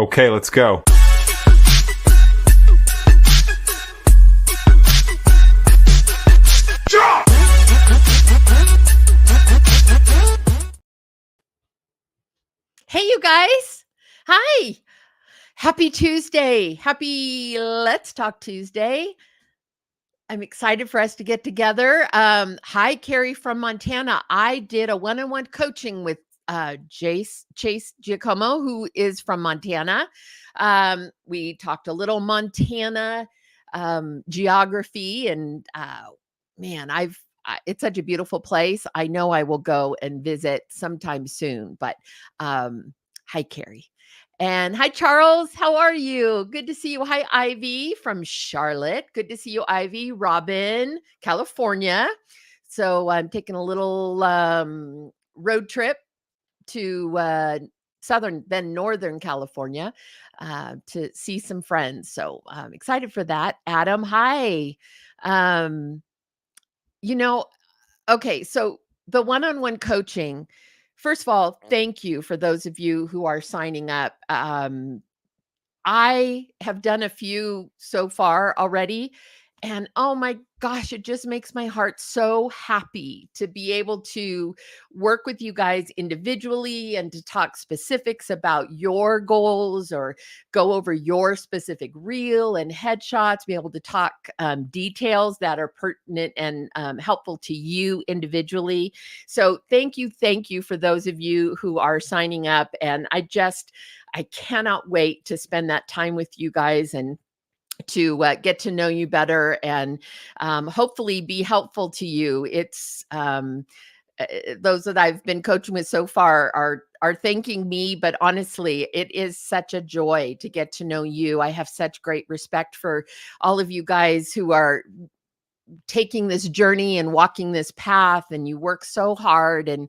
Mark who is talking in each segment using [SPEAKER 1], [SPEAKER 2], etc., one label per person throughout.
[SPEAKER 1] Okay, let's go.
[SPEAKER 2] Hey, you guys. Hi. Happy Tuesday. Happy Let's Talk Tuesday. I'm excited for us to get together. Hi, Carrie from Montana. I did a one-on-one coaching with Chase Giacomo, who is from Montana. We talked a little Montana geography, and man, it's such a beautiful place. I know I will go and visit sometime soon. But hi, Carrie. And hi, Charles. How are you? Good to see you. Hi, Ivy from Charlotte. Good to see you, Ivy. Robin, California. So I'm taking a little road trip to Northern California to see some friends. So I'm excited for that. Adam, hi. Um, you know, okay, so the one-on-one coaching, first of all, thank you for those of you who are signing up. I have done a few so far already, and oh my gosh, it just makes my heart so happy to be able to work with you guys individually and to talk specifics about your goals or go over your specific reel and headshots, be able to talk details that are pertinent and helpful to you individually. So thank you for those of you who are signing up. And I cannot wait to spend that time with you guys and to get to know you better and hopefully be helpful to you. It's those that I've been coaching with so far are thanking me, but honestly, it is such a joy to get to know you. I have such great respect for all of you guys who are taking this journey and walking this path, and you work so hard and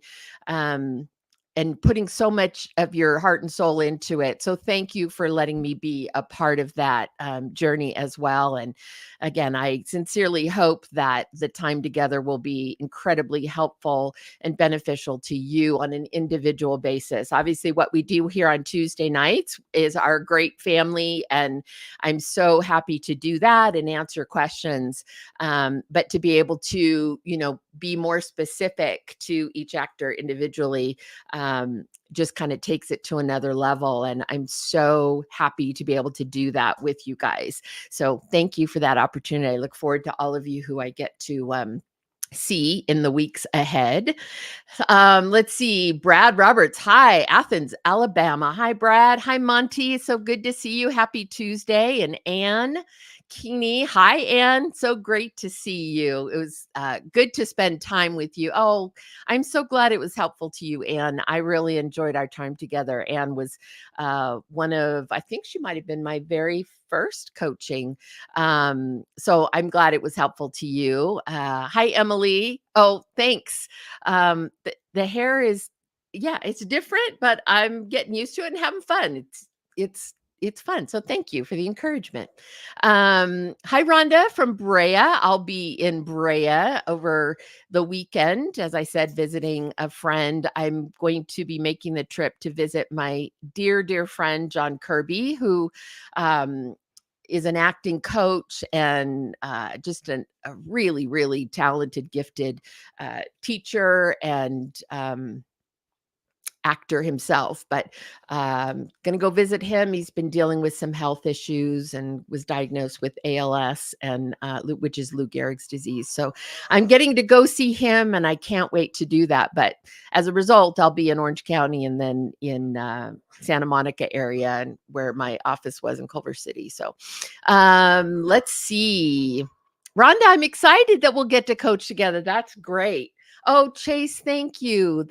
[SPEAKER 2] putting so much of your heart and soul into it. So thank you for letting me be a part of that journey as well. And again, I sincerely hope that the time together will be incredibly helpful and beneficial to you on an individual basis. Obviously, what we do here on Tuesday nights is our great family, and I'm so happy to do that and answer questions. But to be able to, be more specific to each actor individually just kind of takes it to another level. And I'm so happy to be able to do that with you guys. So thank you for that opportunity. I look forward to all of you who I get to see in the weeks ahead. Let's see. Brad Roberts. Hi, Athens, Alabama. Hi, Brad. Hi, Monty. So good to see you. Happy Tuesday. And Anne Keeney. Hi, Anne. So great to see you. It was good to spend time with you. Oh, I'm so glad it was helpful to you, Anne. I really enjoyed our time together. Anne was one of, I think she might have been my very first coaching. So I'm glad it was helpful to you. Hi, Emily. Oh, thanks. The hair is, yeah, it's different, but I'm getting used to it and having fun. It's fun. So thank you for the encouragement. Hi, Rhonda from Brea. I'll be in Brea over the weekend. As I said, visiting a friend. I'm going to be making the trip to visit my dear friend, John Kirby, who is an acting coach and just a really talented, gifted teacher and actor himself. But going to go visit him. He's been dealing with some health issues and was diagnosed with ALS, and which is Lou Gehrig's disease. So I'm getting to go see him, and I can't wait to do that. But as a result, I'll be in Orange County and then in Santa Monica area, and where my office was in Culver City. So let's see. Rhonda, I'm excited that we'll get to coach together. That's great. Oh, Chase, thank you.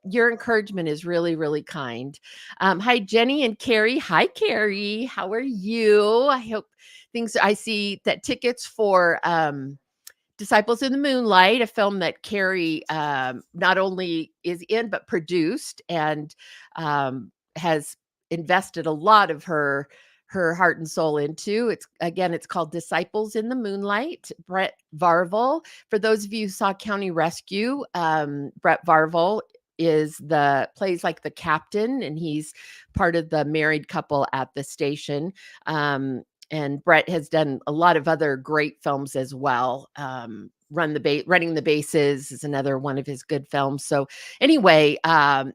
[SPEAKER 2] Your encouragement is really kind. Hi, Jenny and Carrie. Hi, Carrie. How are you? I hope I see that tickets for Disciples in the Moonlight, a film that Carrie not only is in, but produced and has invested a lot of her heart and soul into. It's called Disciples in the Moonlight. Brett Varvel. For those of you who saw County Rescue, Brett Varvel plays like the captain, and he's part of the married couple at the station. And Brett has done a lot of other great films as well. Running the Bases is another one of his good films. So anyway,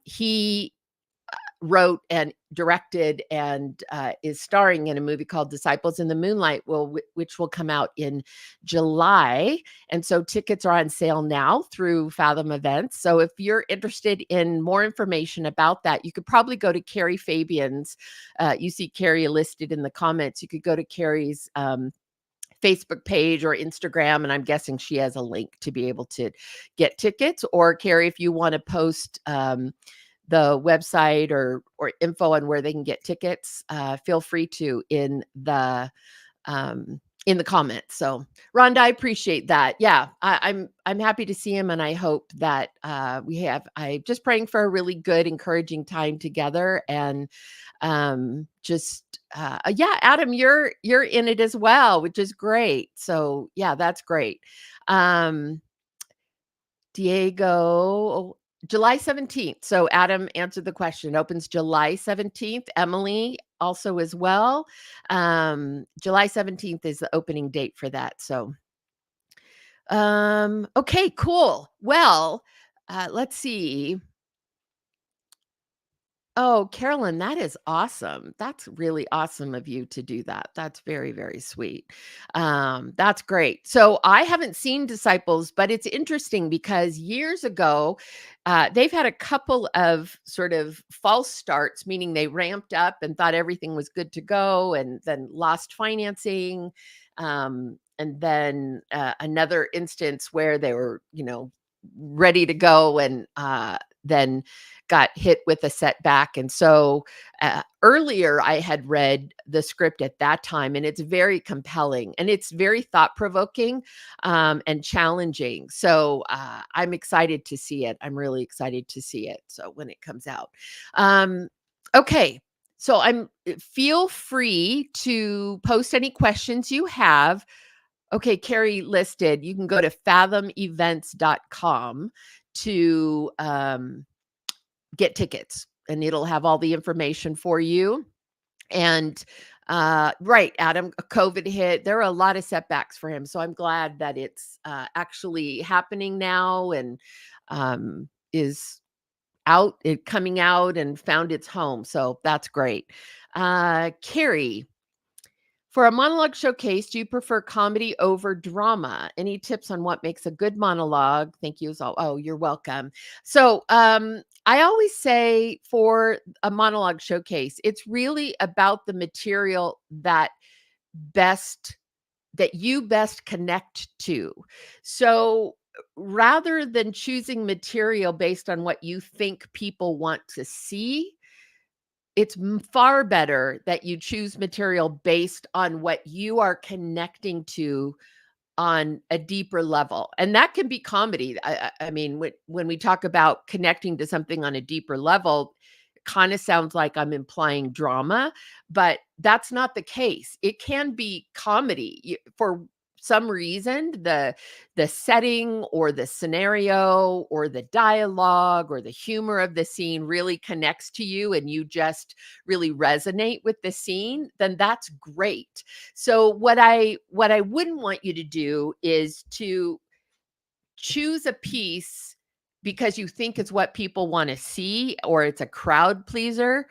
[SPEAKER 2] he wrote and directed and is starring in a movie called Disciples in the Moonlight, which will come out in July. And so tickets are on sale now through Fathom Events. So if you're interested in more information about that, you could probably go to Carrie Fabian's. You see Carrie listed in the comments. You could go to Carrie's Facebook page or Instagram, and I'm guessing she has a link to be able to get tickets. Or Carrie, if you want to post the website or info on where they can get tickets, feel free to in the comments. So Rhonda, I appreciate that. Yeah, I'm happy to see him, and I hope that I'm just praying for a really good, encouraging time together. And yeah, Adam, you're in it as well, which is great. So yeah, that's great. Um, Diego, July 17th. So Adam answered the question. Opens July 17th. Emily also as well. July 17th is the opening date for that. So okay, cool. Well, let's see. Oh, Carolyn, that is awesome. That's really awesome of you to do that. That's very, very sweet. That's great. So I haven't seen Disciples, but it's interesting because years ago, they've had a couple of sort of false starts, meaning they ramped up and thought everything was good to go and then lost financing. And then another instance where they were, ready to go and then got hit with a setback. And so earlier I had read the script at that time, and it's very compelling and it's very thought provoking and challenging. So I'm excited to see it. I'm really excited to see it. So when it comes out. Okay. So feel free to post any questions you have. Okay, Carrie listed, you can go to fathomevents.com to get tickets, and it'll have all the information for you. And right, Adam, COVID hit. There are a lot of setbacks for him. So I'm glad that it's actually happening now and is coming out and found its home. So that's great. Carrie, for a monologue showcase, do you prefer comedy over drama? Any tips on what makes a good monologue? Thank you. Oh, you're welcome. So, I always say for a monologue showcase, it's really about the material best that you best connect to. So, rather than choosing material based on what you think people want to see, it's far better that you choose material based on what you are connecting to on a deeper level. And that can be comedy. I mean, when we talk about connecting to something on a deeper level, it kind of sounds like I'm implying drama, but that's not the case. It can be comedy. For some reason, the setting or the scenario or the dialogue or the humor of the scene really connects to you and you just really resonate with the scene, then that's great. So what I wouldn't want you to do is to choose a piece because you think it's what people want to see or it's a crowd pleaser,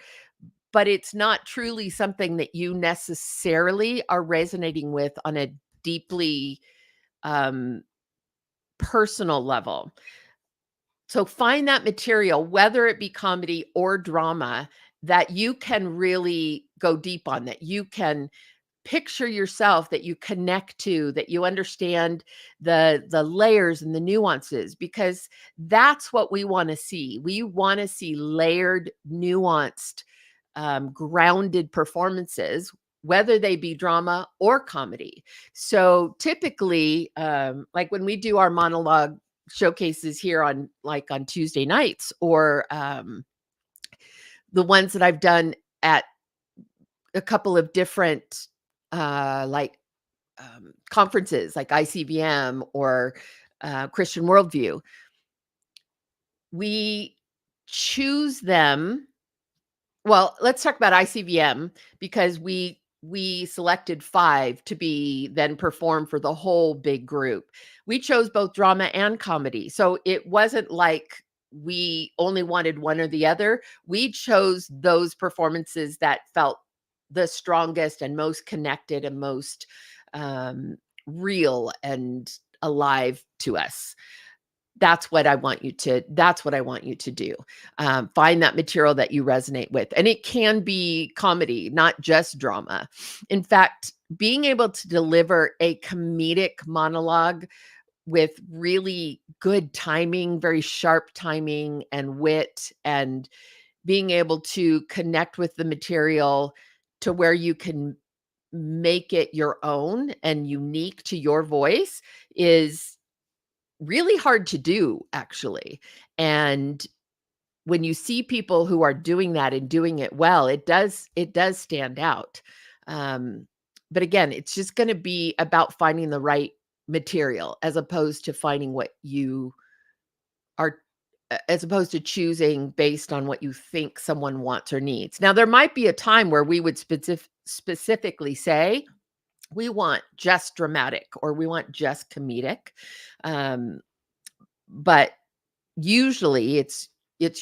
[SPEAKER 2] but it's not truly something that you necessarily are resonating with on a deeply um, personal level. So find that material, whether it be comedy or drama, that you can really go deep on, that you can picture yourself, that you connect to, that you understand the layers and the nuances, because that's what we want to see. We want to see layered, nuanced, grounded performances, whether they be drama or comedy. So typically, like when we do our monologue showcases here on Tuesday nights, or the ones that I've done at a couple of different conferences like ICBM or Christian Worldview, we choose them. Well, let's talk about ICVM because we selected 5 to be then perform for the whole big group. We chose both drama and comedy. So it wasn't like we only wanted one or the other. We chose those performances that felt the strongest and most connected and most um, real and alive to us. That's what I want you to do. Find that material that you resonate with, and it can be comedy, not just drama. In fact, being able to deliver a comedic monologue with really good timing, very sharp timing and wit, and being able to connect with the material to where you can make it your own and unique to your voice is really hard to do, actually. And when you see people who are doing that and doing it well, it does stand out. Um, but again, it's just going to be about finding the right material as opposed to finding what you are as opposed to choosing based on what you think someone wants or needs. Now, there might be a time where we would specifically say we want just dramatic or we want just comedic. Um, but usually it's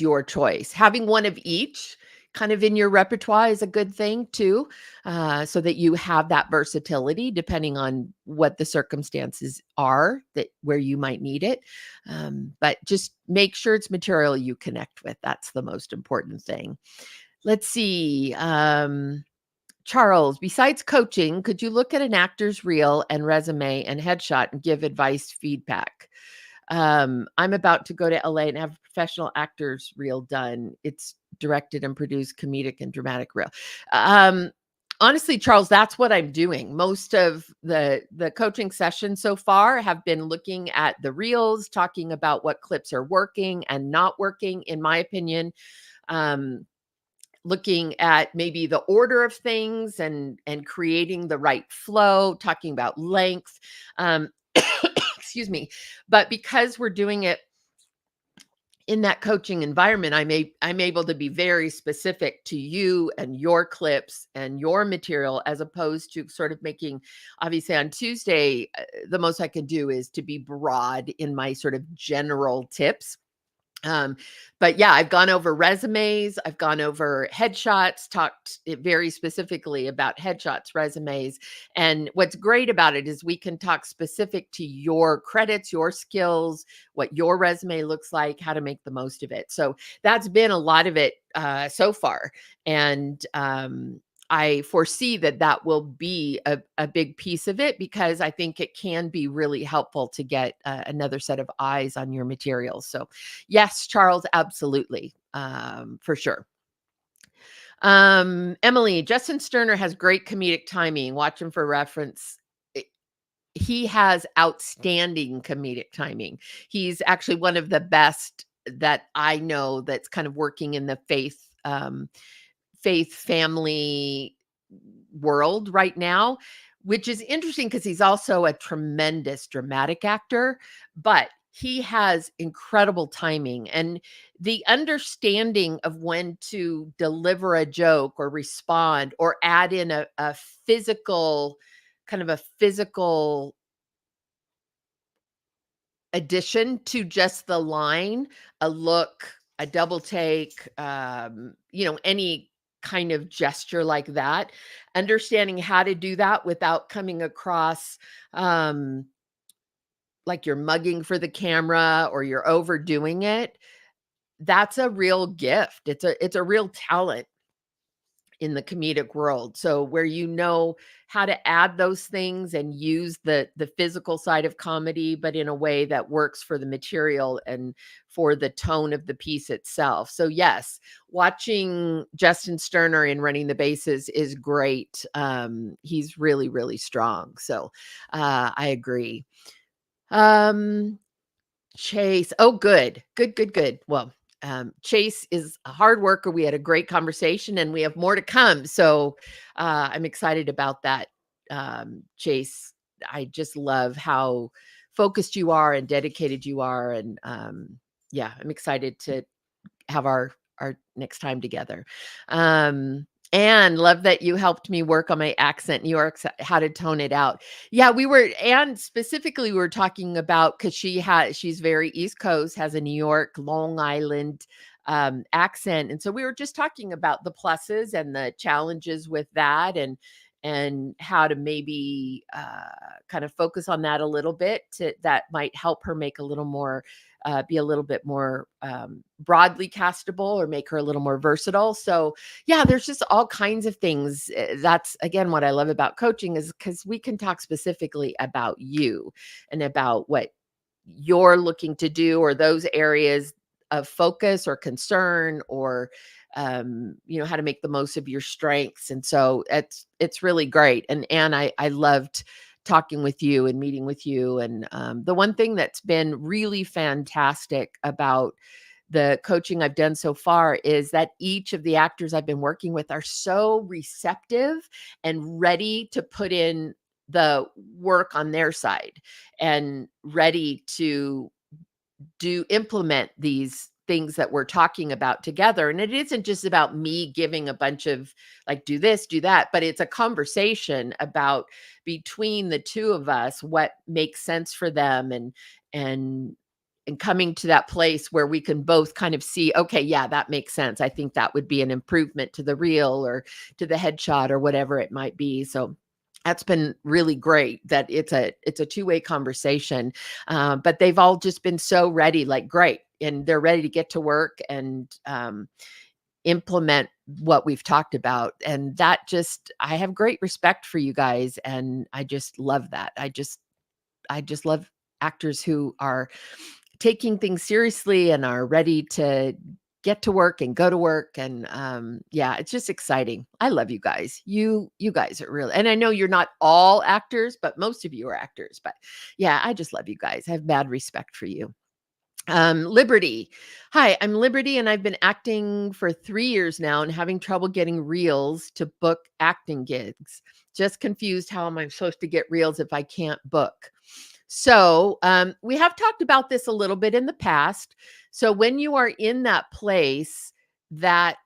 [SPEAKER 2] your choice. Having one of each kind of in your repertoire is a good thing too, so that you have that versatility depending on what the circumstances are that where you might need it. But just make sure it's material you connect with. That's the most important thing. Let's see. Charles, besides coaching, could you look at an actor's reel and resume and headshot and give advice feedback? I'm about to go to LA and have a professional actors reel done. It's directed and produced comedic and dramatic reel. Um, Honestly, Charles, that's what I'm doing. Most of the coaching sessions so far have been looking at the reels, talking about what clips are working and not working, in my opinion. Um, Looking at maybe the order of things and creating the right flow, talking about length. Um, excuse me. But because we're doing it in that coaching environment, I'm able to be very specific to you and your clips and your material as opposed to sort of making, obviously on Tuesday, the most I can do is to be broad in my sort of general tips. um, but yeah, I've gone over resumes, I've gone over headshots, talked very specifically about headshots, resumes. And what's great about it is we can talk specific to your credits, your skills, what your resume looks like, how to make the most of it. So that's been a lot of it so far. And I foresee that that will be a big piece of it because I think it can be really helpful to get another set of eyes on your materials. So yes, Charles, absolutely. For sure. Emily, Justin Sterner has great comedic timing. Watch him for reference. He has outstanding comedic timing. He's actually one of the best that I know that's kind of working in the faith family world right now, which is interesting because he's also a tremendous dramatic actor, but he has incredible timing and the understanding of when to deliver a joke or respond or add in a physical kind of a physical addition to just the line, a look, a double take, any kind of gesture like that. Understanding how to do that without coming across um, like you're mugging for the camera or you're overdoing it. That's a real gift. It's a real talent in the comedic world. So where you know how to add those things and use the physical side of comedy, but in a way that works for the material and for the tone of the piece itself. So yes, watching Justin Sterner in Running the Bases is great. He's really, really strong. So I agree. Um, Chase. Oh, good. Good, good, good. Well, Chase is a hard worker. We had a great conversation and we have more to come. So I'm excited about that. Chase, I just love how focused you are and dedicated you are. And yeah, I'm excited to have our next time together. And love that you helped me work on my accent, New York, how to tone it out. Yeah, and specifically we were talking about, because she's very East Coast, has a New York, Long Island accent. And so we were just talking about the pluses and the challenges with that, and how to maybe kind of focus on that a little bit, that might help her make a little more, be a little bit more broadly castable, or make her a little more versatile. So yeah, there's just all kinds of things. That's again what I love about coaching, is because we can talk specifically about you and about what you're looking to do, or those areas of focus or concern, or how to make the most of your strengths. And so it's really great. And I loved talking with you and meeting with you. And the one thing that's been really fantastic about the coaching I've done so far is that each of the actors I've been working with are so receptive and ready to put in the work on their side, and ready to implement these things that we're talking about together. And it isn't just about me giving a bunch of like, do this, do that, but it's a conversation about, between the two of us, what makes sense for them, and coming to that place where we can both kind of see, okay, yeah, that makes sense. I think that would be an improvement to the reel, or to the headshot, or whatever it might be. So that's been really great, that it's a two-way conversation. But they've all just been so ready, like, great. And they're ready to get to work and implement what we've talked about. And that I have great respect for you guys. And I just love that. I just love actors who are taking things seriously and are ready to get to work and go to work. And yeah, it's just exciting. I love you guys. You guys are really, and I know you're not all actors, but most of you are actors. But yeah, I just love you guys. I have mad respect for you. Liberty. Hi, I'm Liberty, and I've been acting for 3 years now and having trouble getting reels to book acting gigs. Just confused, how am I supposed to get reels if I can't book? So, we have talked about this a little bit in the past. So when you are in that place that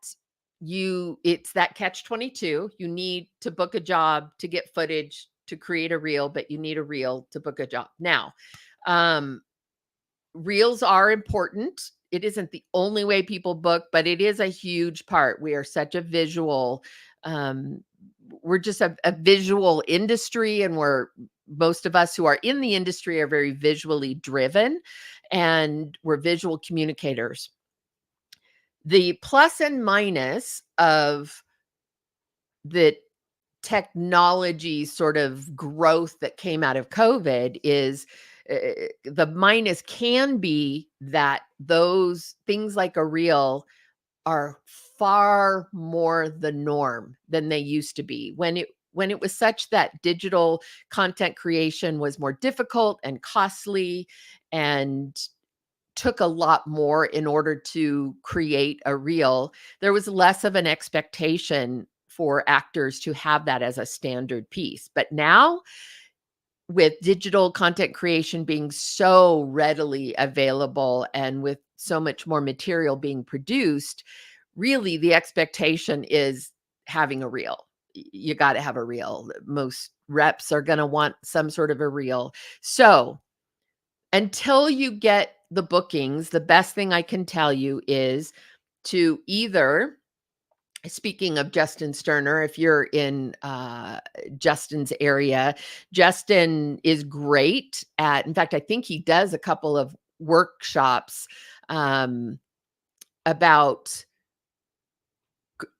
[SPEAKER 2] it's that catch 22, you need to book a job to get footage to create a reel, but you need a reel to book a job. Now, um, reels are important. It isn't the only way people book, but it is a huge part. We are such a visual, um, we're just a visual industry, and most of us who are in the industry are very visually driven, and we're visual communicators. The plus and minus of the technology sort of growth that came out of COVID is, the minus can be that those things like a reel are far more the norm than they used to be, when it was such that digital content creation was more difficult and costly, and took a lot more in order to create a reel. There was less of an expectation for actors to have that as a standard piece. But now, with digital content creation being so readily available, and with so much more material being produced, really the expectation is having a reel. You got to have a reel. Most reps are going to want some sort of a reel. So until you get the bookings, the best thing I can tell you is to either, speaking of Justin Sterner, if you're in Justin's area, Justin is great at, in fact, I think he does a couple of workshops about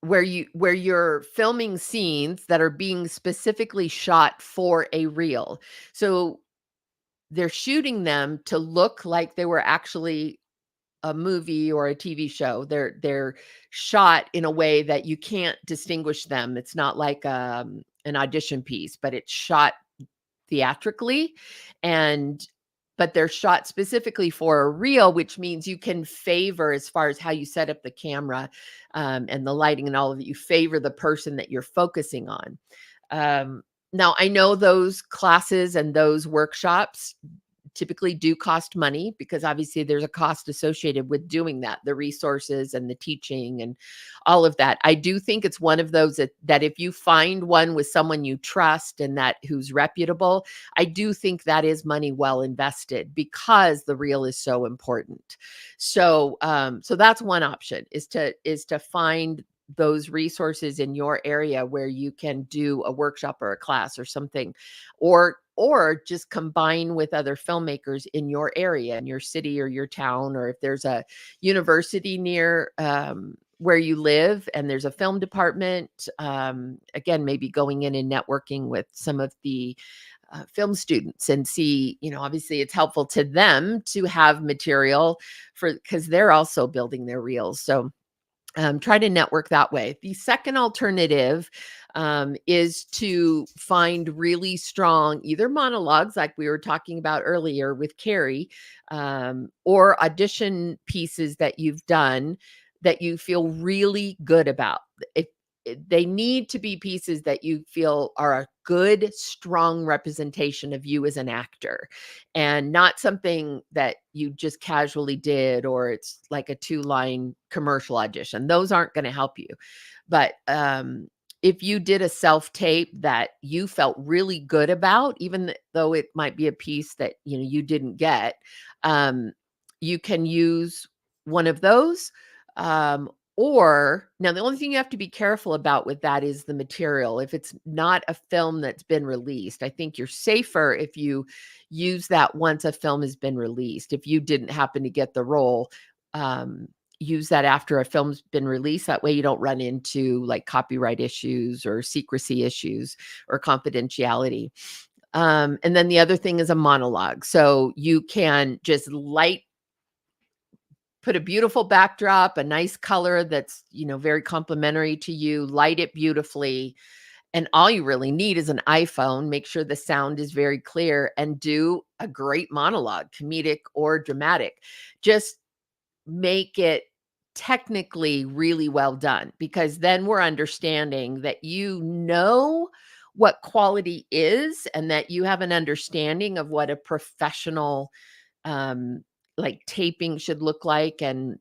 [SPEAKER 2] where you're filming scenes that are being specifically shot for a reel. So they're shooting them to look like they were actually a movie or a TV show. They're shot in a way that you can't distinguish them. It's not like an audition piece, but it's shot theatrically, and but they're shot specifically for a reel, which means you can favor, as far as how you set up the camera, and the lighting and all of it, you favor the person that you're focusing on. Now, I know those classes and those workshops typically do cost money because obviously there's a cost associated with doing that, the resources and the teaching and all of that. I do think it's one of those that if you find one with someone you trust and that who's reputable, I do think that is money well invested because the reel is so important. So so that's one option, is to find those resources in your area where you can do a workshop or a class or something, or just combine with other filmmakers in your area, in your city or your town, or if there's a university near where you live and there's a film department, again, maybe going in and networking with some of the film students and see, obviously it's helpful to them to have material for, because they're also building their reels. So try to network that way. The second alternative is to find really strong either monologues, like we were talking about earlier with Carrie, or audition pieces that you've done that you feel really good about. They need to be pieces that you feel are a good, strong representation of you as an actor, and not something that you just casually did, or it's like a 2-line commercial audition. Those aren't going to help you. But if you did a self-tape that you felt really good about, even though it might be a piece that you didn't get, um, you can use one of those. Or now the only thing you have to be careful about with that is the material. If it's not a film that's been released, I think you're safer if you use that once a film has been released. If you didn't happen to get the role, use that after a film's been released. That way you don't run into like copyright issues or secrecy issues or confidentiality. And then the other thing is a monologue. So you can just put a beautiful backdrop, a nice color that's, very complimentary to you, light it beautifully. And all you really need is an iPhone. Make sure the sound is very clear and do a great monologue, comedic or dramatic. Just make it technically really well done, because then we're understanding that what quality is and that you have an understanding of what a professional um like taping should look like, and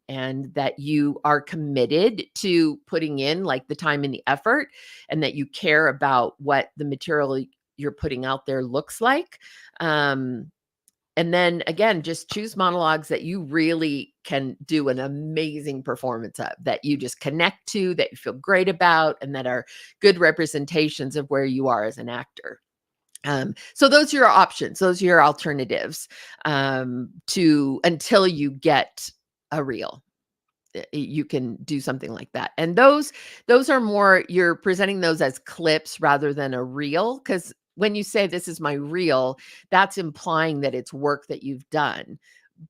[SPEAKER 2] that you are committed to putting in like the time and the effort, and that you care about what the material you're putting out there looks like. And then again, just choose monologues that you really can do an amazing performance of, that you just connect to, that you feel great about, and that are good representations of where you are as an actor. So those are your options. Those are your alternatives to until you get a reel. You can do something like that. And those are more, you're presenting those as clips rather than a reel, because when you say this is my reel, that's implying that it's work that you've done.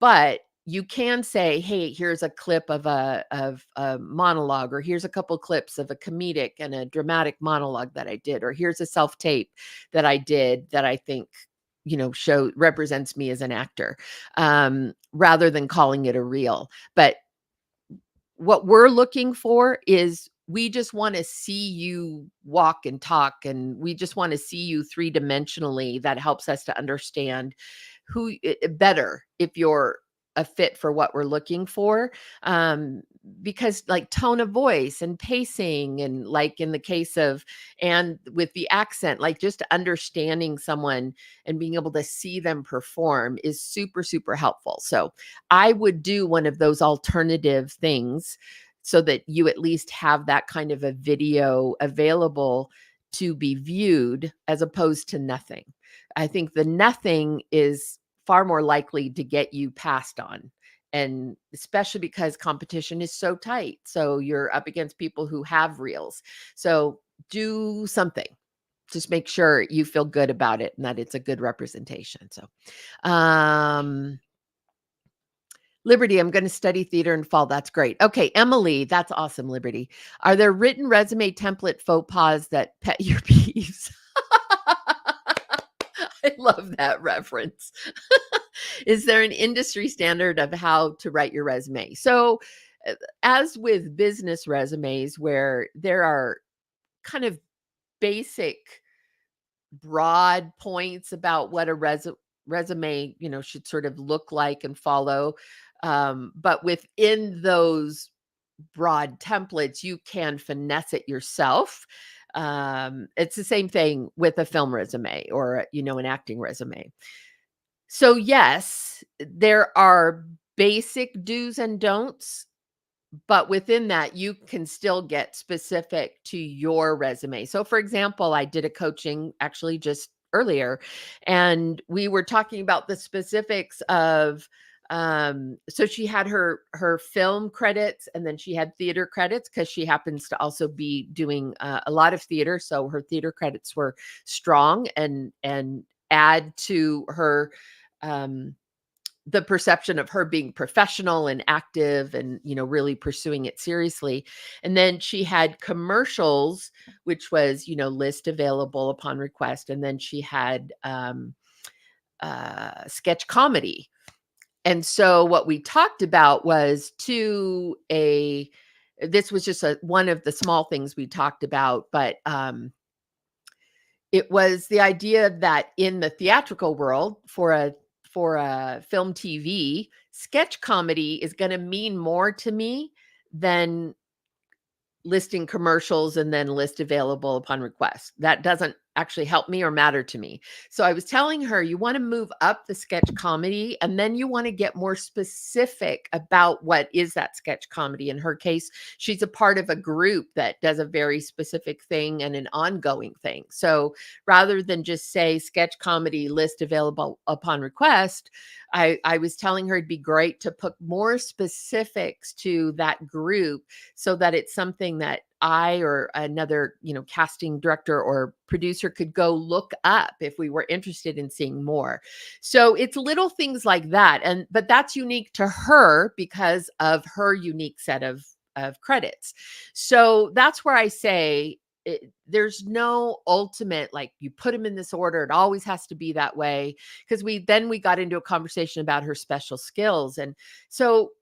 [SPEAKER 2] But you can say, hey, here's a clip of a monologue, or here's a couple clips of a comedic and a dramatic monologue that I did, or here's a self-tape that I did that I think represents me as an actor, rather than calling it a reel. But what we're looking for is, we just want to see you walk and talk, and we just want to see you three-dimensionally. That helps us to understand better if you're a fit for what we're looking for. Because like tone of voice and pacing, and like in the case of, and with the accent, like just understanding someone and being able to see them perform is super, super helpful. So I would do one of those alternative things so that you at least have that kind of a video available to be viewed, as opposed to nothing. I think the nothing is far more likely to get you passed on. And especially because competition is so tight. So you're up against people who have reels. So do something. Just make sure you feel good about it and that it's a good representation. So, Liberty, I'm going to study theater in fall. That's great. Okay, Emily, that's awesome, Liberty. Are there written resume template faux pas that pet your peeves? I love that reference. Is there an industry standard of how to write your resume? So, as with business resumes, where there are kind of basic broad points about what a resume, should sort of look like and follow. But within those broad templates, you can finesse it yourself. It's the same thing with a film resume or, an acting resume. So, yes, there are basic do's and don'ts, but within that, you can still get specific to your resume. So, for example, I did a coaching actually just earlier, and we were talking about the specifics of so she had her film credits, and then she had theater credits because she happens to also be doing a lot of theater, so her theater credits were strong and add to her um the perception of her being professional and active and, really pursuing it seriously. And then she had commercials, which was, list available upon request. And then she had sketch comedy. And so what we talked about was this was just one of the small things we talked about, but it was the idea that in the theatrical world for a film TV, sketch comedy is gonna mean more to me than listing commercials and then list available upon request. That doesn't actually help me or matter to me. So I was telling her, you want to move up the sketch comedy and then you want to get more specific about what is that sketch comedy. In her case, she's a part of a group that does a very specific thing and an ongoing thing. So rather than just say sketch comedy list available upon request, I was telling her it'd be great to put more specifics to that group so that it's something that I or another, casting director or producer could go look up if we were interested in seeing more. So it's little things like that. But that's unique to her because of her unique set of credits. So that's where I say there's no ultimate, like you put them in this order. It always has to be that way. Because we got into a conversation about her special skills. And so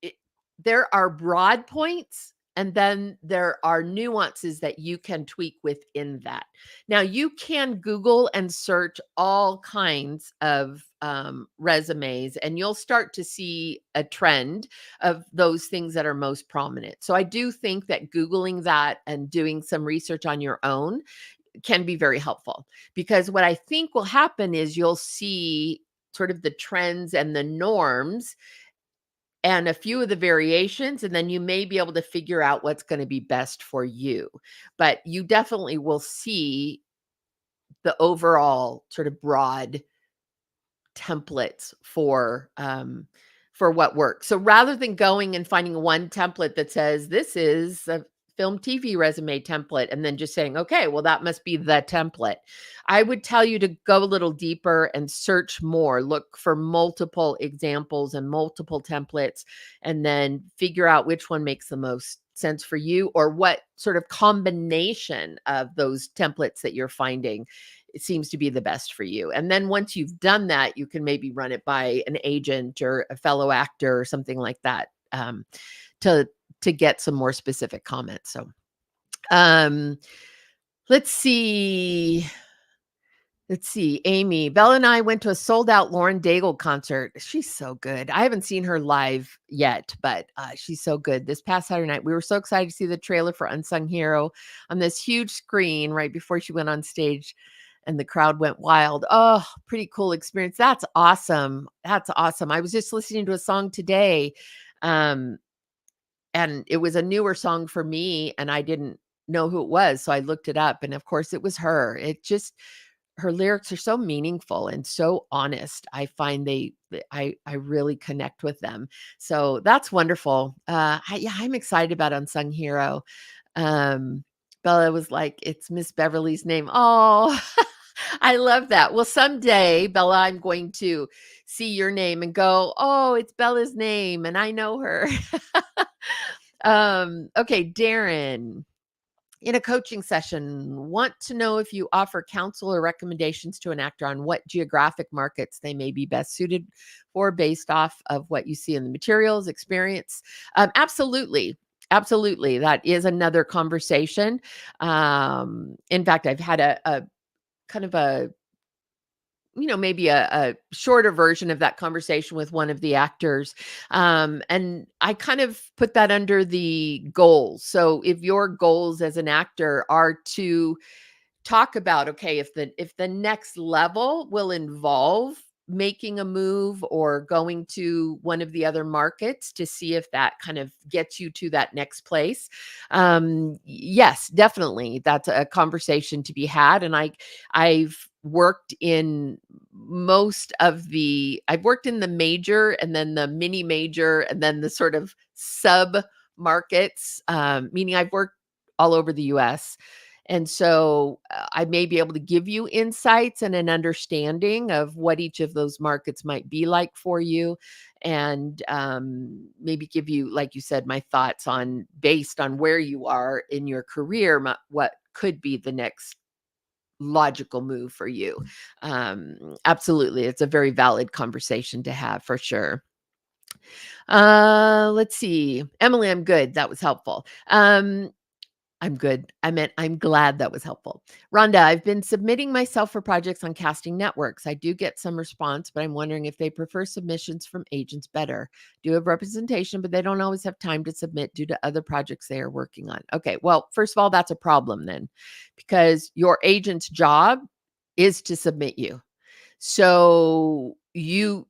[SPEAKER 2] it, there are broad points and then there are nuances that you can tweak within that. Now, you can Google and search all kinds of resumes, and you'll start to see a trend of those things that are most prominent. So, I do think that Googling that and doing some research on your own can be very helpful, because what I think will happen is you'll see sort of the trends and the norms and a few of the variations, and then you may be able to figure out what's going to be best for you. But you definitely will see the overall sort of broad templates for what works. So rather than going and finding one template that says this is a film TV resume template and then just saying, okay, well, that must be the template. I would tell you to go a little deeper and search more, look for multiple examples and multiple templates, and then figure out which one makes the most sense for you or what sort of combination of those templates that you're finding it seems to be the best for you. And then once you've done that, you can maybe run it by an agent or a fellow actor or something like that to get some more specific comments. So um, let's see. Let's see, Amy, Bella and I went to a sold out Lauren Daigle concert. She's so good. I haven't seen her live yet, but she's so good. This past Saturday night, we were so excited to see the trailer for Unsung Hero on this huge screen right before she went on stage, and the crowd went wild. Oh, pretty cool experience. That's awesome. That's awesome. I was just listening to a song today, um, and it was a newer song for me, and I didn't know who it was. So I looked it up, and of course, it was her. Her lyrics are so meaningful and so honest. I find I really connect with them. So that's wonderful. I'm excited about Unsung Hero. Um, Bella was like, it's Miss Beverly's name. Oh, I love that. Well, someday, Bella, I'm going to see your name and go, oh, it's Bella's name, and I know her. Okay, Darren. In a coaching session, want to know if you offer counsel or recommendations to an actor on what geographic markets they may be best suited for based off of what you see in the materials, experience. Absolutely. Absolutely. That is another conversation. In fact, I've had a kind of a maybe a shorter version of that conversation with one of the actors. And I kind of put that under the goals. So if your goals as an actor are to talk about, okay, if the next level will involve making a move or going to one of the other markets to see if that kind of gets you to that next place. Yes, definitely. That's a conversation to be had. And I've worked in I've worked in the major and then the mini major and then the sort of sub markets, meaning I've worked all over the US. And so I may be able to give you insights and an understanding of what each of those markets might be like for you. And maybe give you, like you said, my thoughts on based on where you are in your career, what could be the next logical move for you. Absolutely. It's a very valid conversation to have for sure. Let's see. Emily, I'm good. That was helpful. I'm good. I meant I'm glad that was helpful. Rhonda, I've been submitting myself for projects on casting networks. I do get some response, but I'm wondering if they prefer submissions from agents better. Do have representation, but they don't always have time to submit due to other projects they are working on. Okay, well, first of all, that's a problem then, because your agent's job is to submit you. So you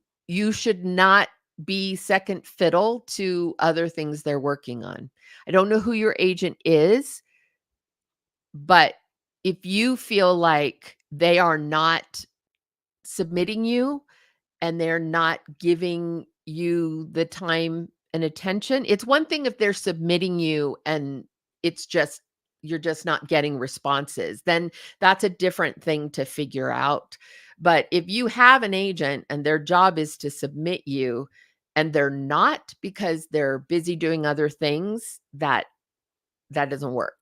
[SPEAKER 2] should not be second fiddle to other things they're working on. I don't know who your agent is, but if you feel like they are not submitting you and they're not giving you the time and attention, it's one thing if they're submitting you and it's just you're just not getting responses, then that's a different thing to figure out. But if you have an agent and their job is to submit you and they're not because they're busy doing other things, that doesn't work.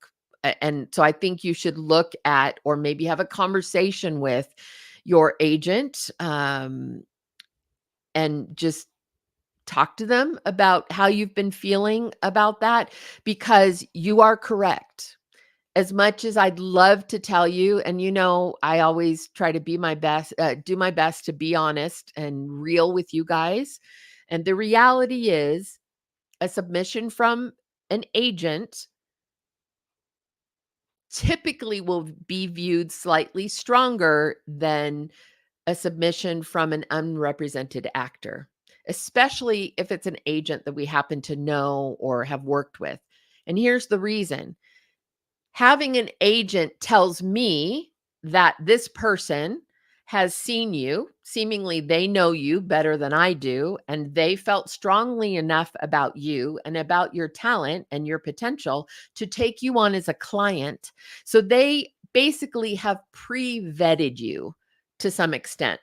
[SPEAKER 2] And so I think you should look at or maybe have a conversation with your agent, and just talk to them about how you've been feeling about that, because you are correct. As much as I'd love to tell you, and I always try to be my best, do my best to be honest and real with you guys. And the reality is, a submission from an agent typically will be viewed slightly stronger than a submission from an unrepresented actor, especially if it's an agent that we happen to know or have worked with. And here's the reason: having an agent tells me that this person has seen you, seemingly they know you better than I do, and they felt strongly enough about you and about your talent and your potential to take you on as a client. So they basically have pre-vetted you to some extent.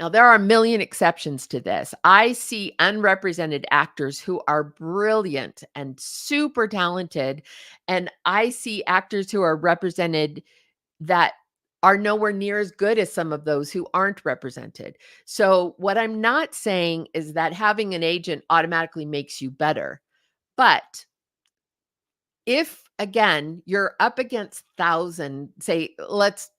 [SPEAKER 2] Now, there are a million exceptions to this. I see unrepresented actors who are brilliant and super talented, and I see actors who are represented that are nowhere near as good as some of those who aren't represented. So, what I'm not saying is that having an agent automatically makes you better. But if again, you're up against 1,000, say let's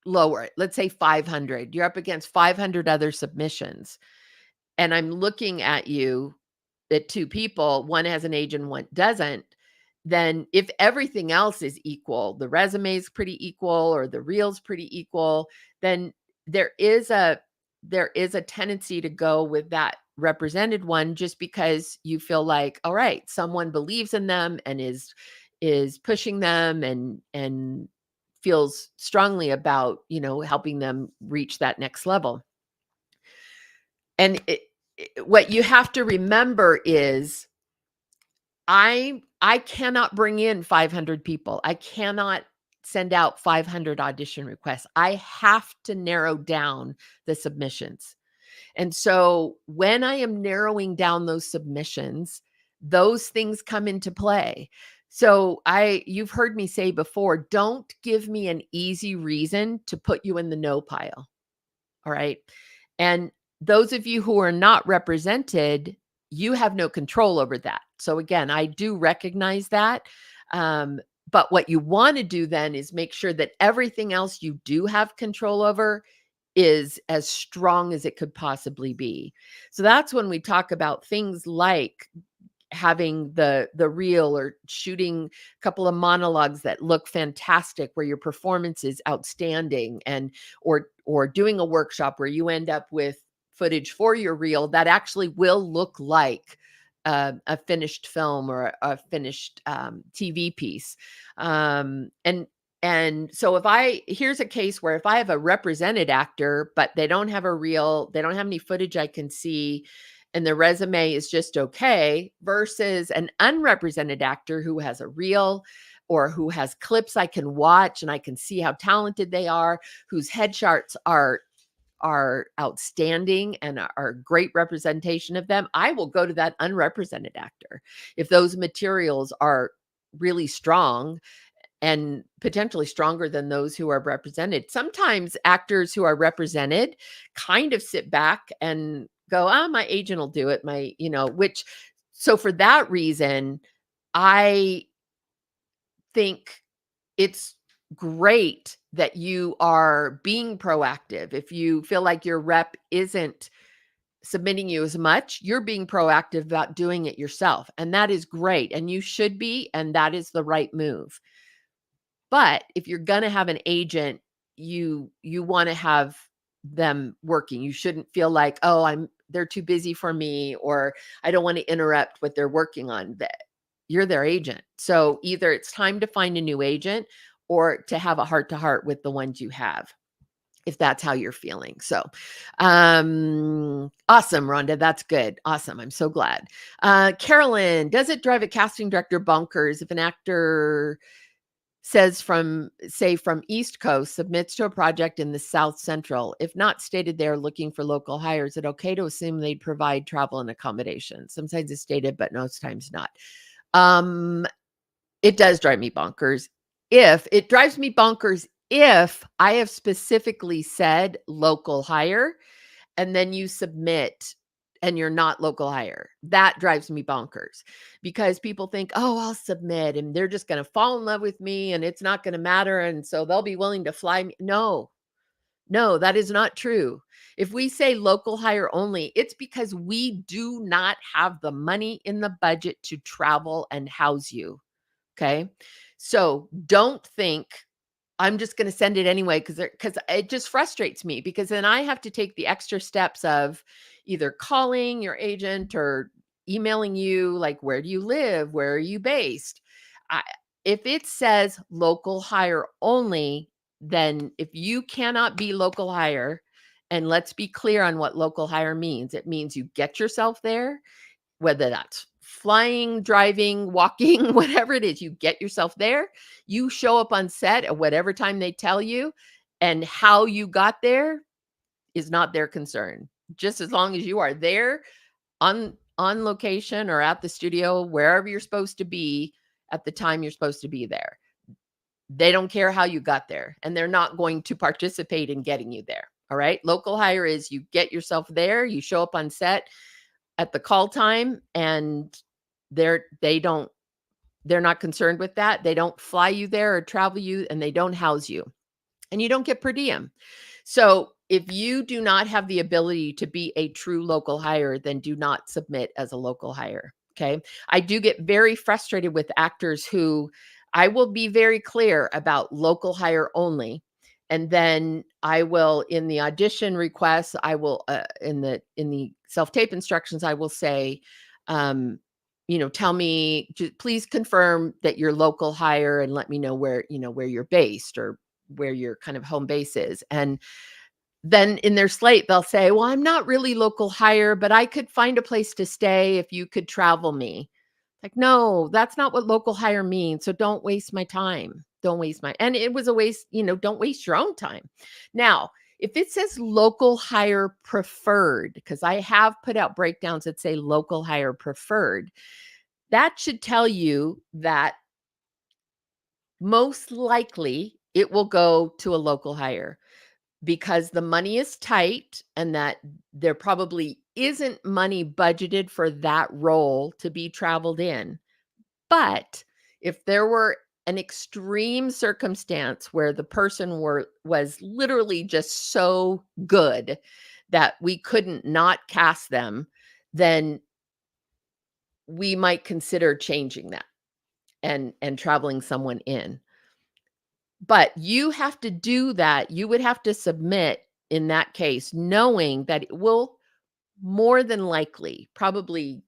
[SPEAKER 2] lower it. Let's say 500. You're up against 500 other submissions. And I'm looking at you at two people, one has an agent, one doesn't. Then if everything else is equal, the resume is pretty equal or the reel's pretty equal, then there is a tendency to go with that represented one, just because you feel like, all right, someone believes in them and is pushing them and feels strongly about, helping them reach that next level. And what you have to remember is I cannot bring in 500 people. I cannot send out 500 audition requests. I have to narrow down the submissions. And so when I am narrowing down those submissions, those things come into play. So you've heard me say before, don't give me an easy reason to put you in the no pile. All right. And those of you who are not represented, you have no control over that. So again, I do recognize that. But what you want to do then is make sure that everything else you do have control over is as strong as it could possibly be. So that's when we talk about things like having the reel or shooting a couple of monologues that look fantastic where your performance is outstanding, and or doing a workshop where you end up with footage for your reel that actually will look like a finished film or a finished TV piece. And so if I here's a case where if I have a represented actor, but they don't have a reel, they don't have any footage I can see, and their resume is just okay, versus an unrepresented actor who has a reel or who has clips I can watch and I can see how talented they are, whose headshots are outstanding and are great representation of them, I will go to that unrepresented actor if those materials are really strong and potentially stronger than those who are represented. Sometimes actors who are represented kind of sit back and go, my agent will do it. Which, so for that reason, I think it's great that you are being proactive. If you feel like your rep isn't submitting you as much, you're being proactive about doing it yourself. And that is great. And you should be, and that is the right move. But if you're going to have an agent, you want to have them working. You shouldn't feel like, they're too busy for me, or I don't want to interrupt what they're working on. That you're their agent. So either it's time to find a new agent or to have a heart to heart with the ones you have, if that's how you're feeling. So, awesome, Rhonda. That's good. Awesome. I'm so glad. Carolyn, does it drive a casting director bonkers if an actor says from East Coast submits to a project in the South Central, if not stated they're looking for local hires, is it okay to assume they'd provide travel and accommodation? Sometimes it's stated, but most times not. It does drive me bonkers. It drives me bonkers if I have specifically said local hire and then you submit and you're not local hire. That drives me bonkers because people think, I'll submit and they're just going to fall in love with me and it's not going to matter. And so they'll be willing to fly me. No, that is not true. If we say local hire only, it's because we do not have the money in the budget to travel and house you. Okay. So don't think I'm just going to send it anyway because it just frustrates me, because then I have to take the extra steps of either calling your agent or emailing you, like, where do you live? Where are you based? If it says local hire only, then if you cannot be local hire, and let's be clear on what local hire means, it means you get yourself there, whether that's flying, driving, walking, whatever it is, you get yourself there, you show up on set at whatever time they tell you, and how you got there is not their concern. Just as long as you are there on location or at the studio, wherever you're supposed to be at the time you're supposed to be there. They don't care how you got there, and they're not going to participate in getting you there. All right. Local hire is you get yourself there, you show up on set at the call time, and they're not concerned with that. They don't fly you there or travel you, and they don't house you, and you don't get per diem. So if you do not have the ability to be a true local hire, then do not submit as a local hire. Okay. I do get very frustrated with actors who I will be very clear about local hire only. And then I will, in the audition requests, I will, in the self-tape instructions, I will say, tell me, please confirm that you're local hire and let me know where you're based or where your kind of home base is. And then in their slate, they'll say, well, I'm not really local hire, but I could find a place to stay if you could travel me. Like, no, that's not what local hire means. So don't waste my time. And it was a waste, don't waste your own time. Now, if it says local hire preferred, because I have put out breakdowns that say local hire preferred, that should tell you that most likely it will go to a local hire, because the money is tight and that there probably isn't money budgeted for that role to be traveled in. But if there were an extreme circumstance where the person was literally just so good that we couldn't not cast them, then we might consider changing that and traveling someone in. But you have to do that. You would have to submit in that case, knowing that it will more than likely, probably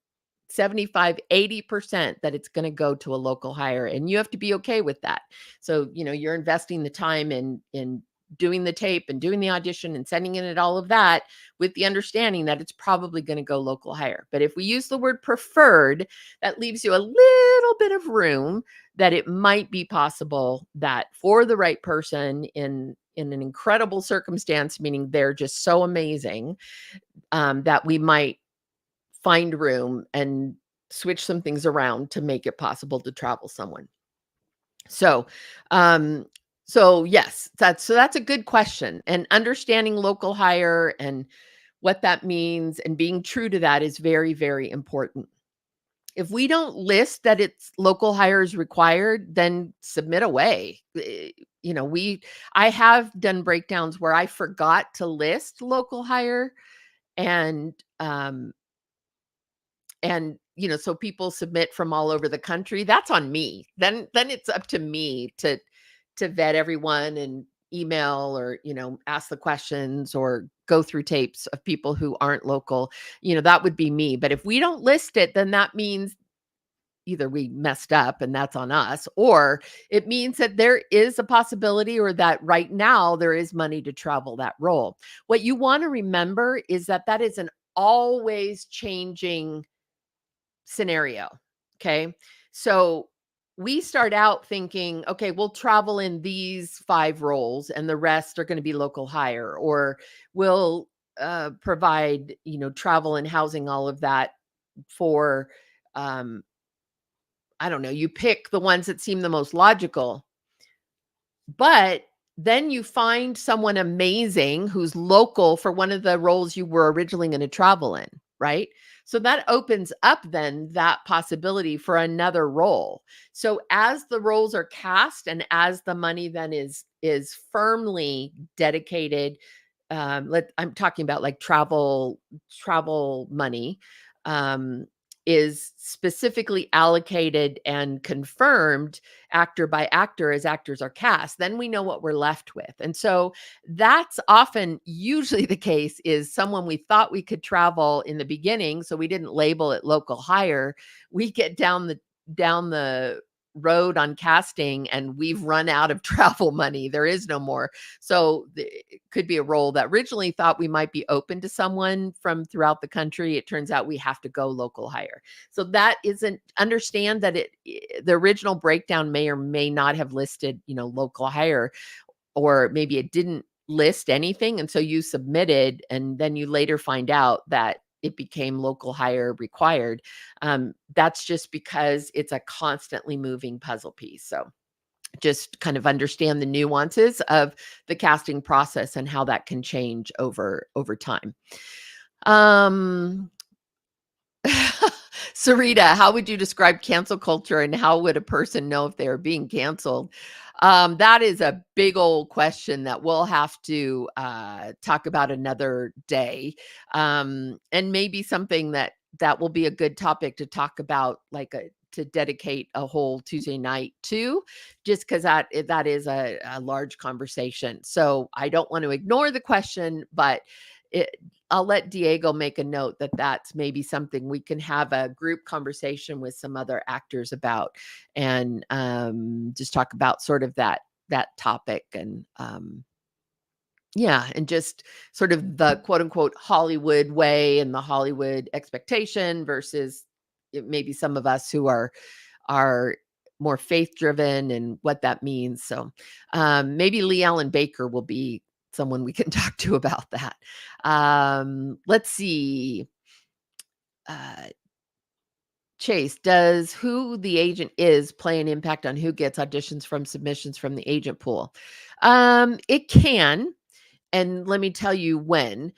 [SPEAKER 2] 75, 80% that it's going to go to a local hire, and you have to be okay with that. So, you're investing the time in doing the tape and doing the audition and sending in it, all of that, with the understanding that it's probably going to go local hire. But if we use the word preferred, that leaves you a little bit of room that it might be possible that for the right person in an incredible circumstance, meaning they're just so amazing, that we might find room and switch some things around to make it possible to travel someone. So, um, so yes, that's a good question. And understanding local hire and what that means and being true to that is very, very important. If we don't list that it's local hire is required, then submit away. I have done breakdowns where I forgot to list local hire, and so people submit from all over the country. That's on me. Then it's up to me to vet everyone and email, or ask the questions or go through tapes of people who aren't local. That would be me. But if we don't list it, then that means either we messed up and that's on us, or it means that there is a possibility, or that right now there is money to travel that role. What you want to remember is that that is an always changing scenario. Okay. So we start out thinking, okay, we'll travel in these 5 roles and the rest are going to be local hire, or we'll provide, travel and housing, all of that for, um, I don't know, you pick the ones that seem the most logical. But then you find someone amazing who's local for one of the roles you were originally going to travel in, right? So that opens up then that possibility for another role. So as the roles are cast and as the money then is firmly dedicated, I'm talking about like travel money, um, is specifically allocated and confirmed actor by actor as actors are cast, then we know what we're left with. And so that's often usually the case, is someone we thought we could travel in the beginning, so we didn't label it local hire. We get down the road on casting and we've run out of travel money. There is no more. So it could be a role that originally thought we might be open to someone from throughout the country. It turns out we have to go local hire. So that isn't, understand that the original breakdown may or may not have listed, local hire, or maybe it didn't list anything. And so you submitted and then you later find out that it became local hire required. That's just because it's a constantly moving puzzle piece. So just kind of understand the nuances of the casting process and how that can change over time. Sarita, how would you describe cancel culture, and how would a person know if they are being canceled? That is a big old question that we'll have to talk about another day, and maybe something that will be a good topic to talk about, to dedicate a whole Tuesday night to, just because that is a large conversation. So I don't want to ignore the question, but I'll let Diego make a note that that's maybe something we can have a group conversation with some other actors about, and just talk about sort of that topic, and yeah, and just sort of the quote unquote Hollywood way and the Hollywood expectation versus maybe some of us who are more faith driven, and what that means. So maybe Lee Allen Baker will be someone we can talk to about that. Let's see. Chase, does who the agent is play an impact on who gets auditions from submissions from the agent pool? It can. And let me tell you when.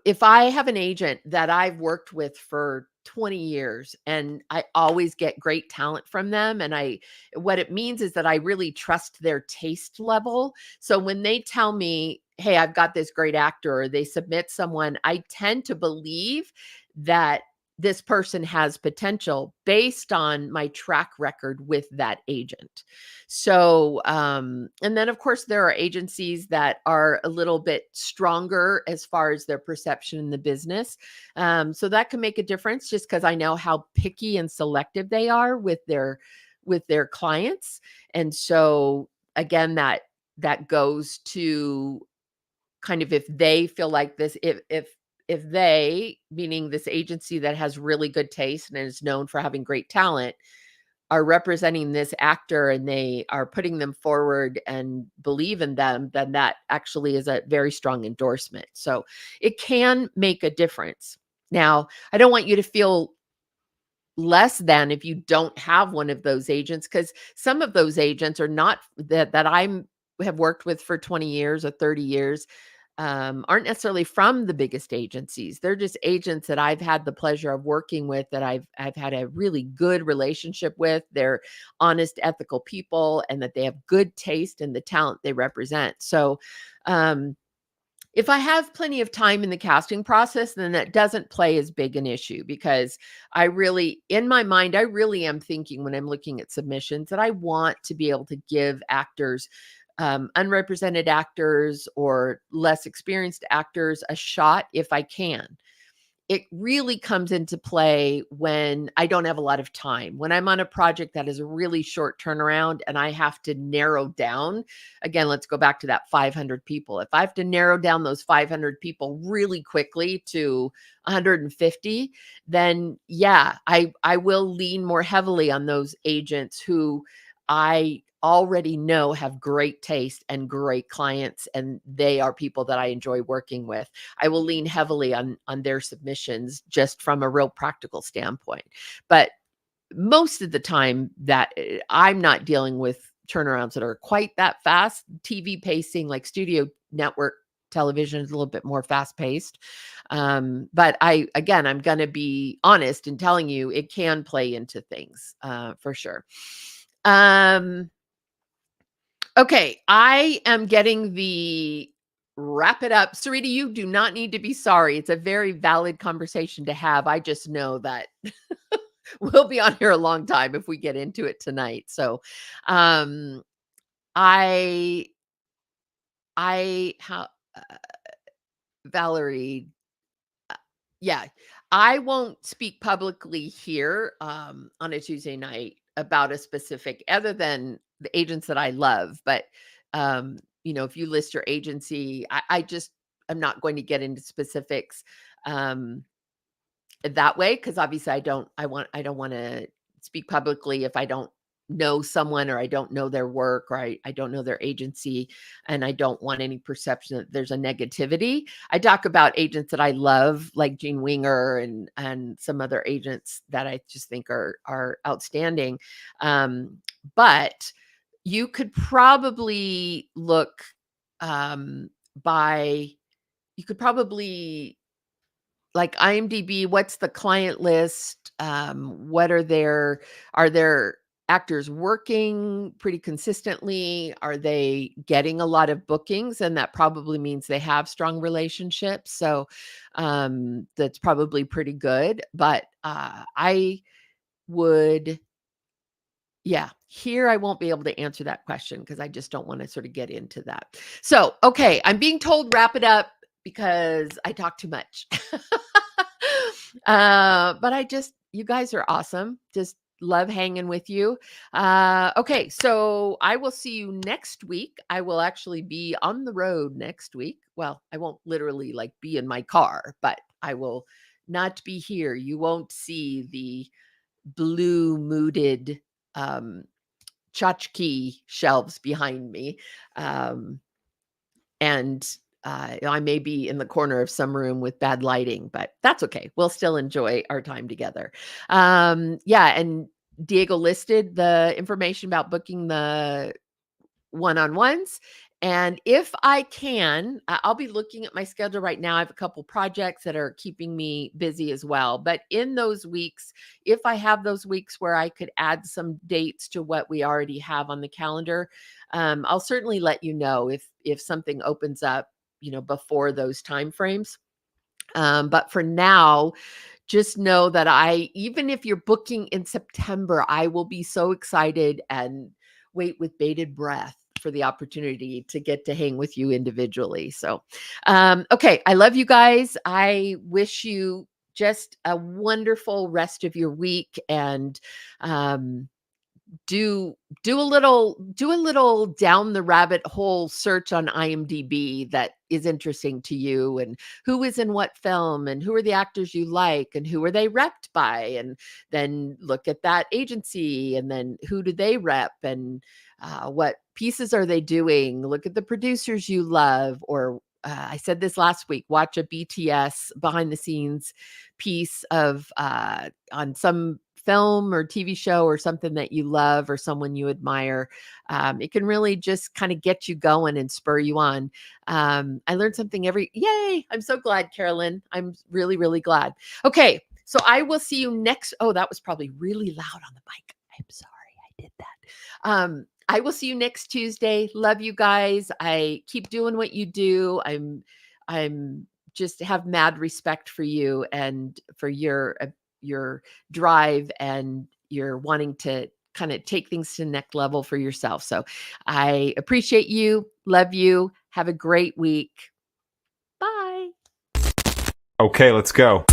[SPEAKER 2] If I have an agent that I've worked with for 20 years, and I always get great talent from them. And what it means is that I really trust their taste level. So when they tell me, hey, I've got this great actor, or they submit someone, I tend to believe that this person has potential based on my track record with that agent. So, and then of course, there are agencies that are a little bit stronger as far as their perception in the business. So that can make a difference, just because I know how picky and selective they are with their clients. And so again, that goes to kind of, if they feel like this, if they, meaning this agency that has really good taste and is known for having great talent, are representing this actor and they are putting them forward and believe in them, then that actually is a very strong endorsement. So it can make a difference. Now, I don't want you to feel less than if you don't have one of those agents, because some of those agents are not that I'm have worked with for 20 years or 30 years, aren't necessarily from the biggest agencies. They're just agents that I've had the pleasure of working with, that I've had a really good relationship with. They're honest, ethical people, and that they have good taste in the talent they represent. So, if I have plenty of time in the casting process, then that doesn't play as big an issue, because I really, in my mind, I really am thinking when I'm looking at submissions that I want to be able to give actors, unrepresented actors or less experienced actors, a shot if I can. It really comes into play when I don't have a lot of time, when I'm on a project that is a really short turnaround and I have to narrow down. Again, let's go back to that 500 people. If I have to narrow down those 500 people really quickly to 150, then yeah, I will lean more heavily on those agents who I already know have great taste and great clients, and they are people that I enjoy working with. I will lean heavily on their submissions, just from a real practical standpoint. But most of the time, that I'm not dealing with turnarounds that are quite that fast. TV pacing, like studio network television, is a little bit more fast paced. But I'm going to be honest in telling you, it can play into things, for sure. Okay, I am getting the wrap it up. Sarita, you do not need to be sorry. It's a very valid conversation to have. I just know that we'll be on here a long time if we get into it tonight. So, um, I, how, Valerie, yeah, I won't speak publicly here, on a Tuesday night about a specific, other than the agents that I love. But, if you list your agency, I'm not going to get into specifics, um, that way, because obviously I don't want to speak publicly if I don't know someone, or I don't know their work, or I don't know their agency, and I don't want any perception that there's a negativity. I talk about agents that I love, like Gene Winger and some other agents that I just think are outstanding. But you could probably look, um, by you could probably, like IMDb, what's the client list? What are their actors working pretty consistently? Are they getting a lot of bookings? And that probably means they have strong relationships. So, that's probably pretty good. But I would, yeah, here I won't be able to answer that question, because I just don't want to sort of get into that. So, okay, I'm being told wrap it up because I talk too much. But you guys are awesome. Just love hanging with you. Okay, so I will see you next week. I will actually be on the road next week. Well, I won't literally like be in my car, but I will not be here. You won't see the blue mooded, um, tchotchke shelves behind me. Um, and I may be in the corner of some room with bad lighting, but that's okay. We'll still enjoy our time together. Yeah, and Diego listed the information about booking the one-on-ones, And if I can, I'll be looking at my schedule right now. I have a couple projects that are keeping me busy as well. But in those weeks, if I have those weeks where I could add some dates to what we already have on the calendar, I'll certainly let you know if something opens up, before those time frames. But for now, just know that even if you're booking in September, I will be so excited and wait with bated breath for the opportunity to get to hang with you individually. So, okay. I love you guys. I wish you just a wonderful rest of your week, and um, do a little down the rabbit hole search on IMDb that is interesting to you, and who is in what film, and who are the actors you like, and who are they repped by, and then look at that agency, and then who do they rep, and what pieces are they doing. Look at the producers you love, or I said this last week, watch a BTS behind the scenes piece of on some film or TV show or something that you love or someone you admire. It can really just kind of get you going and spur you on. I learned something yay. I'm so glad, Carolyn. I'm really, really glad. Okay. So I will see you next. Oh, that was probably really loud on the mic. I'm sorry I did that. I will see you next Tuesday. Love you guys. I keep doing what you do. I'm just have mad respect for you and for your drive and your wanting to kind of take things to the next level for yourself. So I appreciate you. Love you. Have a great week. Bye.
[SPEAKER 1] Okay, let's go.